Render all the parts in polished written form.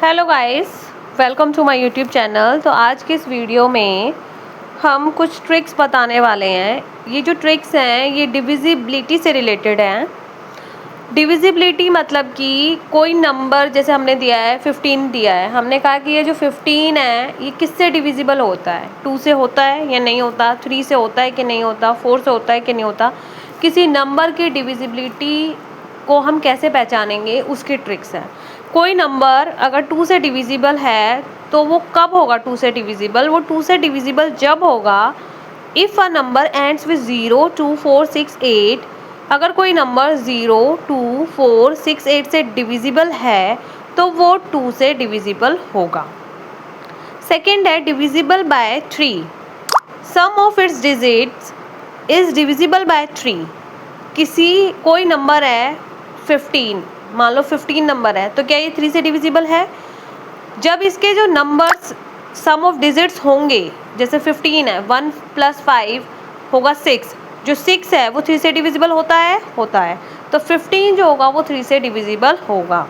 Hello guys, welcome to my YouTube channel. तो आज की इस वीडियो में हम कुछ ट्रिक्स बताने वाले हैं। ये जो ट्रिक्स हैं ये डिविजिबिलिटी से रिलेटेड हैं। डिविजिबिलिटी मतलब कि कोई नंबर, जैसे हमने दिया है 15 दिया है, हमने कहा कि ये जो 15 है ये किससे डिविजिबल होता है, 2 से होता है या नहीं होता, 3 से होता है कि नहीं होता, 4 से होता है कि नहीं होता। किसी नंबर की डिविजिबिलिटी को हम कैसे पहचानेंगे, उसकी ट्रिक्स है। कोई नंबर अगर 2 से डिविजिबल है तो वो कब होगा 2 से डिविजिबल? वो 2 से डिविजिबल जब होगा if a number ends with 0, 2, 4, 6, 8। अगर कोई नंबर 0, 2, 4, 6, 8 से डिविजिबल है तो वो 2 से डिविजिबल होगा। सेकेंड है divisible by 3। Sum of its digits is divisible by 3। कोई नंबर है 15, मान लो 15 नंबर है, तो क्या ये 3 से डिविजिबल है? जब इसके जो नंबर्स सम ऑफ डिजिट्स होंगे, जैसे 15 है, 1 + 5 होगा 6, जो 6 है वो 3 से डिविजिबल होता है। तो 15 जो होगा वो 3 से डिविजिबल होगा।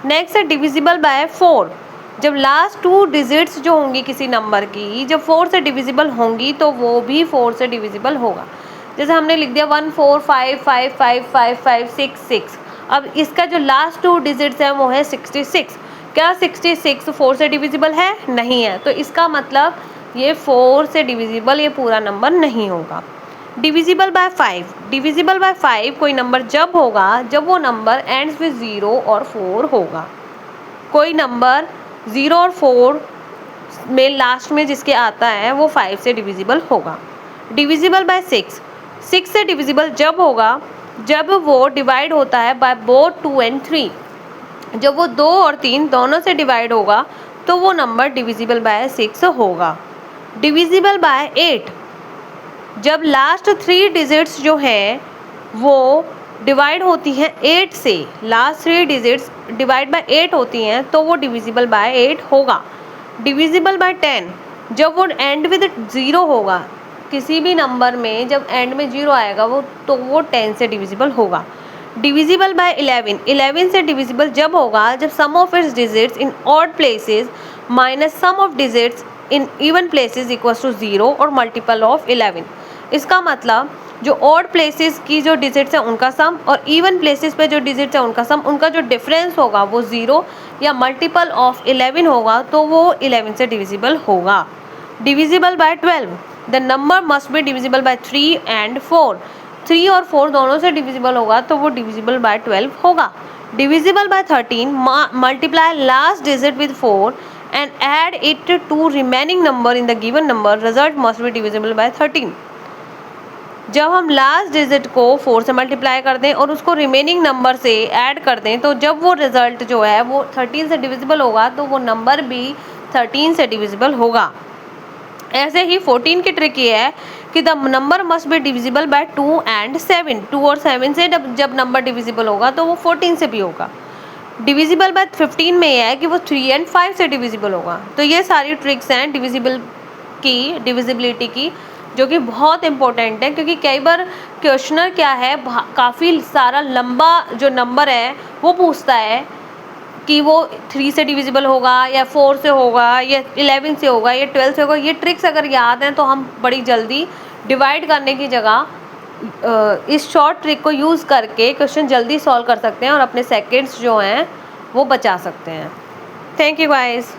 नेक्स्ट है डिविजिबल बाय 4। जब लास्ट 2 डिजिट्स जो होंगी किसी नंबर की, जब 4 से डिविजिबल होंगी तो वो भी 4 से डिविजिबल होगा। जैसे हमने लिख दिया 1 4 5 5 5 5 5 6 6। अब इसका जो लास्ट 2 डिजिट्स है वो है 66। क्या 66 4 से डिविजिबल है? नहीं है। तो इसका मतलब ये 4 से डिविजिबल ये पूरा नंबर नहीं होगा। Divisible bye 5। डिविजिबल बाय 5 कोई नंबर जब होगा जब वो नंबर एंड्स विद 0 और 4 होगा। कोई नंबर 0 और 4 में लास्ट में जिसके आता है वो 5 से डिविजिबल होगा। Divisible bye 6। 6 से डिविजिबल जब होगा जब वो डिवाइड होता है बाय बोथ 2 एंड 3। जब वो 2 और 3 दोनों से डिवाइड होगा तो वो नंबर डिविजिबल बाय 6 होगा। Divisible bye 8। जब लास्ट 3 डिजिट्स जो है वो डिवाइड होती हैं 8 से, लास्ट 3 डिजिट्स डिवाइड बाय 8 होती हैं तो वो डिविजिबल बाय 8 होगा। Divisible bye 10। जब वो एंड विद 0 होगा, किसी भी नंबर में जब एंड में 0 आएगा वो 10 से डिविजिबल होगा। Divisible bye 11। 11 से डिविजिबल जब होगा जब sum of its digits in odd places minus sum of digits in even places equals to 0 और मल्टीपल ऑफ 11। इसका मतलब जो ऑड प्लेसेस की जो डिजिट्स हैं उनका सम और इवन प्लेसेस पे जो डिजिट्स हैं उनका सम, उनका जो डिफरेंस होगा वो 0 या मल्टीपल ऑफ 11 होगा तो वो 11 से डिविजिबल होगा। Divisible by 12। The number must be divisible by 3 and 4। 3 और 4 दोनों से डिविजिबल होगा तो वो डिविजिबल बाय 12 होगा। Divisible by 13। Multiply last digit with 4 and add it to remaining number in the given number, result must be divisible by 13। जब हम last digit को 4 से मल्टीप्लाई कर दें और उसको रिमेनिंग नंबर से ऐड कर दें तो जब वो रिजल्ट जो है वो 13 से डिविजिबल होगा तो वो नंबर भी 13 से डिविजिबल होगा। ऐसे ही 14 की ट्रिक ये है कि the number must be divisible bye 2 and 7। 2 और 7 से जब नंबर डिविजिबल होगा तो वो 14 से भी होगा। डिविजिबल बाय 15 में यह है कि वो 3 एंड 5 से डिविजिबल होगा। तो ये सारी ट्रिक्स हैं डिविजिबिलिटी की, जो कि बहुत इंपॉर्टेंट है, क्योंकि कई बार क्वेश्चनर क्या है काफ़ी सारा लंबा जो नंबर है वो पूछता है कि वो 3 से डिविजिबल होगा या 4 से होगा या 11 से होगा या 12 से होगा। ये ट्रिक्स अगर याद हैं तो हम बड़ी जल्दी डिवाइड करने की जगह इस शॉर्ट ट्रिक को यूज़ करके क्वेश्चन जल्दी सॉल्व कर सकते हैं और अपने सेकंड्स जो हैं वो बचा सकते हैं। Thank you guys.